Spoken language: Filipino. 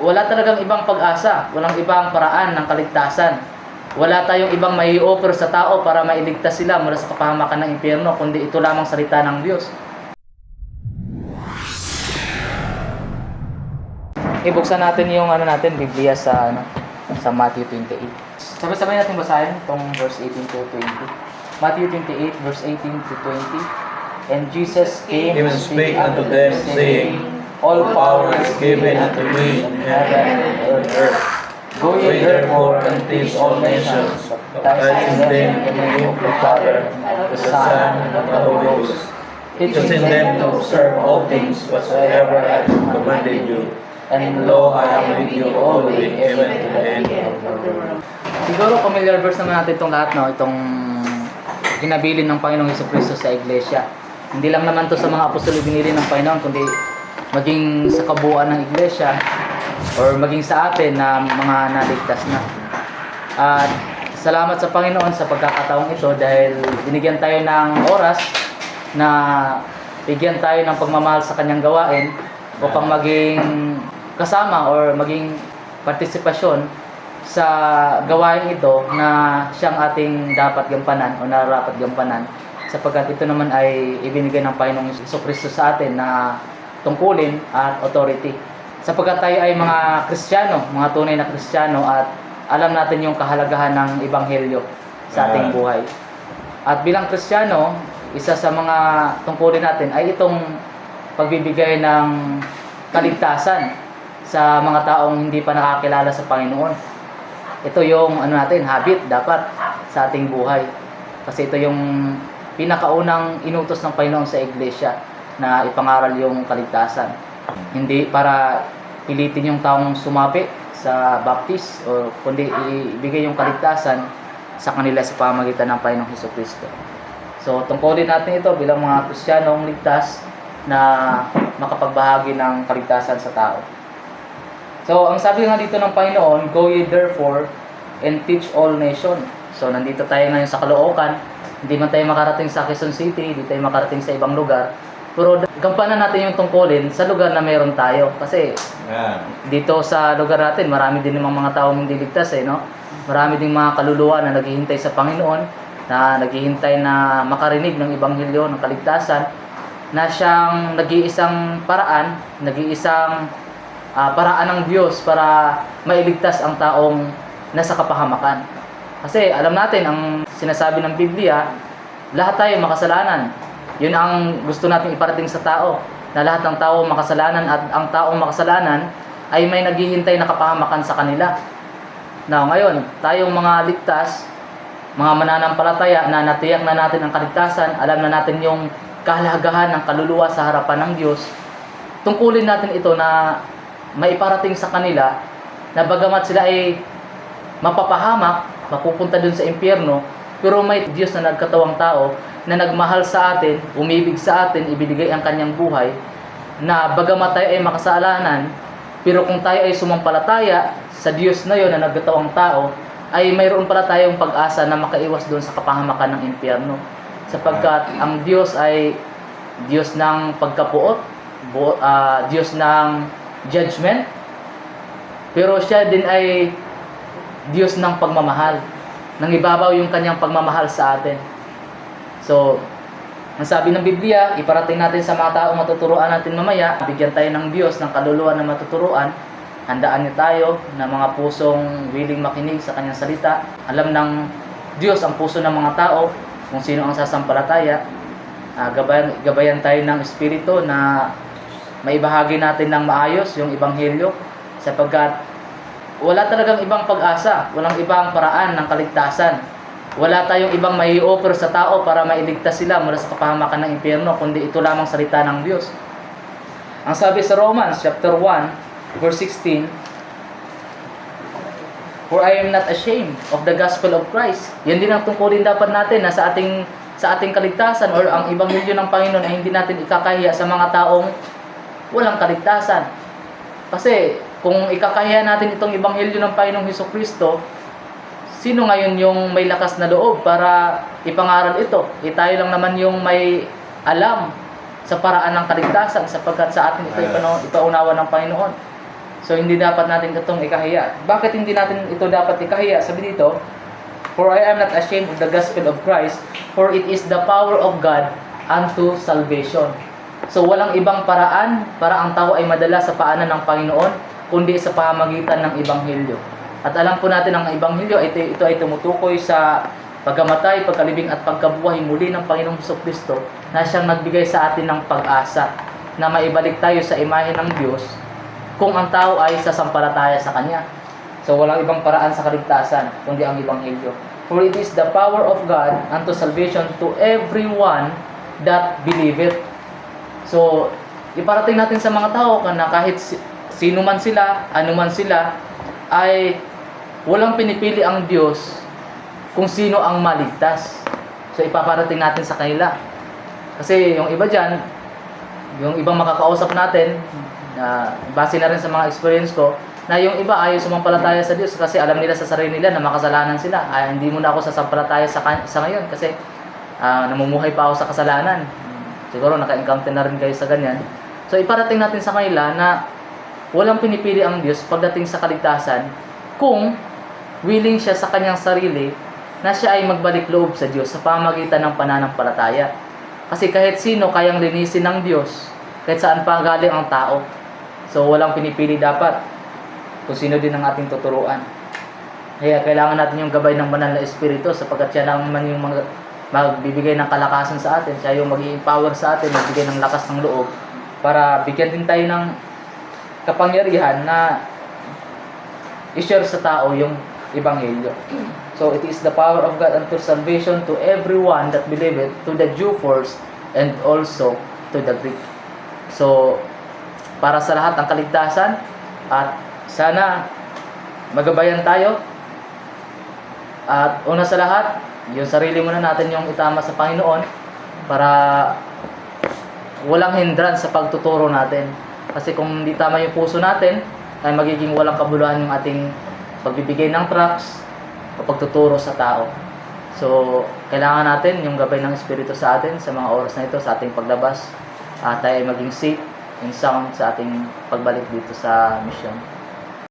wala talagang ibang pag-asa, walang ibang paraan ng kaligtasan. Wala tayong ibang may offer sa tao para mailigtas sila mula sa kapahamakan ng impyerno, kundi ito lamang salita ng Diyos. Ibuksan natin yung Biblia sa Matthew 28. Sabay-sabay natin basahin itong verse 18 to 20. Matthew 28 verse 18 to 20. And Jesus came and spake unto them, saying, All power is given unto me in heaven and on earth. Go ye therefore and teach all nations, baptizing them in the name of the Father, the Son, and the Holy Ghost, teaching them to observe all things whatsoever I have commanded you. And lo, I am with you always, even to the end of the world. Siguro familiar verse naman natin itong lahat, no? Itong hinabilin ng Panginoong Jesucristo sa Iglesia. Hindi lang naman to sa mga apostol binili ng Panginoon, kundi maging sa kabuuan ng Iglesia or maging sa atin na mga naligtas na. At salamat sa Panginoon sa pagkakataong ito dahil binigyan tayo ng oras na bigyan tayo ng pagmamahal sa kanyang gawain upang maging kasama or maging partisipasyon sa gawain ito na siyang ating dapat gampanan o nararapat gampanan, sapagkat ito naman ay ibinigay ng Panginoong Jesucristo sa atin na tungkulin at authority. Sapagkat tayo ay mga Kristiyano, mga tunay na Kristiyano, at alam natin yung kahalagahan ng Ebanghelyo sa ating buhay. At bilang Kristiyano, isa sa mga tungkulin natin ay itong pagbibigay ng kaligtasan sa mga taong hindi pa nakakilala sa Panginoon. Ito yung habit dapat sa ating buhay. Kasi ito yung pinakaunang inutos ng Panginoon sa Iglesia na ipangaral yung kaligtasan. Hindi para pilitin yung taong sumapi sa baptist o kundi ibigay yung kaligtasan sa kanila sa pamamagitan ng Panginoong Jesucristo. So tungkulin natin ito bilang mga Kristiyanong ligtas na makapagbahagi ng kaligtasan sa tao. So, ang sabi nga dito ng Panginoon, Go ye therefore and teach all nations. So, nandito tayo ngayon sa Caloocan. Hindi man tayo makarating sa Quezon City, hindi tayo makarating sa ibang lugar. Pero gampanan natin yung tungkulin sa lugar na meron tayo. Kasi dito sa lugar natin, marami din namang mga taong hindi ligtas, no? Marami din mga kaluluwa na naghihintay sa Panginoon, na naghihintay na makarinig ng Ebanghelyo, ng kaligtasan, na siyang nag-iisang paraan, paraan ng Diyos para mailigtas ang taong nasa kapahamakan. Kasi alam natin, ang sinasabi ng Biblia, lahat tayo makasalanan. Yun ang gusto natin iparating sa tao, na lahat ng tao makasalanan at ang taong makasalanan ay may naghihintay na kapahamakan sa kanila. Now, ngayon, tayong mga ligtas, mga mananampalataya na natiyak na natin ang kaligtasan, alam na natin yung kahalagahan ng kaluluwa sa harapan ng Diyos, tungkulin natin ito na maiparating sa kanila na bagamat sila ay mapapahamak, mapupunta dun sa impyerno, pero may Diyos na nagkatawang tao na nagmahal sa atin, umibig sa atin, ibinigay ang kanyang buhay, na bagamat tayo ay makasalanan, pero kung tayo ay sumampalataya sa Diyos na yon na nagkatawang tao, ay mayroon pala tayong pag-asa na makaiwas doon sa kapahamakan ng impyerno. Sapagkat ang Diyos ay Diyos ng pagkapuot, Diyos ng judgment, pero siya din ay Diyos ng pagmamahal. Nangibabaw yung kanyang pagmamahal sa atin. So, ang sabi ng Biblia, iparating natin sa mga taong matuturuan natin mamaya, bigyan tayo ng Diyos ng kaluluwa na matuturuan, handaan niyo tayo na mga pusong willing makinig sa kanyang salita. Alam ng Diyos ang puso ng mga tao, kung sino ang sasampalataya. Gabayan tayo ng Espiritu na maibahagi natin ng maayos yung Ebanghelyo, sapagkat wala talagang ibang pag-asa, walang ibang paraan ng kaligtasan. Wala tayong ibang may offer sa tao para mailigtas sila mula sa kapahamakan ng impyerno, kundi ito lamang salita ng Diyos. Ang sabi sa Romans chapter 1 verse 16, For I am not ashamed of the gospel of Christ. Yan din ang tungkulin dapat natin na sa ating kaligtasan or ang Ebanghelyo ng Panginoon ay hindi natin ikakahiya sa mga taong walang kaligtasan. Kasi kung ikakahiya natin itong Ebanghelyo ng Panginoong Jesucristo, sino ngayon yung may lakas na loob para ipangaral ito? Tayo lang naman yung may alam sa paraan ng kaligtasan, sapagkat sa atin ito ipaunawa ng Panginoon. So hindi dapat natin itong ikahiya. Bakit hindi natin ito dapat ikahiya? Sabi dito, for I am not ashamed of the gospel of Christ, for it is the power of God unto salvation. So walang ibang paraan para ang tao ay madala sa paanan ng Panginoon, kundi sa pamamagitan ng Ebanghelyo. At alam po natin ang Ebanghelyo, ito ay tumutukoy sa pagkamatay, pagkalibing at pagkabuhay muli ng Panginoong Jesucristo na siyang nagbigay sa atin ng pag-asa na maibalik tayo sa imahe ng Diyos kung ang tao ay sasampalataya sa Kanya. So walang ibang paraan sa kaligtasan kundi ang Ebanghelyo. For it is the power of God unto salvation to everyone that believeth. So iparating natin sa mga tao na kahit sino man sila, ano man sila, ay walang pinipili ang Diyos kung sino ang maligtas. So ipaparating natin sa kanila. Kasi yung iba dyan, yung ibang makakausap natin, base na rin sa mga experience ko, na yung iba ayaw sumampalataya sa Diyos kasi alam nila sa sarili nila na makasalanan sila. Hindi mo na ako sasampalataya sa ngayon kasi namumuhay pa ako sa kasalanan. Siguro naka-encounter na rin kayo sa ganyan. So iparating natin sa kanila na walang pinipili ang Diyos pagdating sa kaligtasan kung willing siya sa kanyang sarili na siya ay magbalik loob sa Diyos sa pamamagitan ng pananampalataya. Kasi kahit sino kayang linisin ng Diyos, kahit saan pa galing ang tao. So walang pinipili dapat kung sino din ang ating tuturuan. Kaya kailangan natin yung gabay ng banal na Espiritu sapagkat siya naman yung magbibigay ng kalakasan sa atin. Siya yung mag-i-empower sa atin, magbigay ng lakas ng loob para bigyan din tayo ng kapangyarihan na i-share sa tao yung Ebanghelyo. So it is the power of God unto salvation to everyone that believeth, to the Jew first and also to the Greek. So para sa lahat ng kaligtasan, at sana magabayan tayo, at una sa lahat yung sarili muna natin yung itama sa Panginoon para walang hindrance sa pagtuturo natin. Kasi kung hindi tama yung puso natin, ay magiging walang kabuluhan yung ating pagbibigay ng tracts o pagtuturo sa tao. So kailangan natin yung gabay ng Espiritu sa atin sa mga oras na ito, sa ating paglabas, at tayo ay maging safe and sound sa ating pagbalik dito sa mission.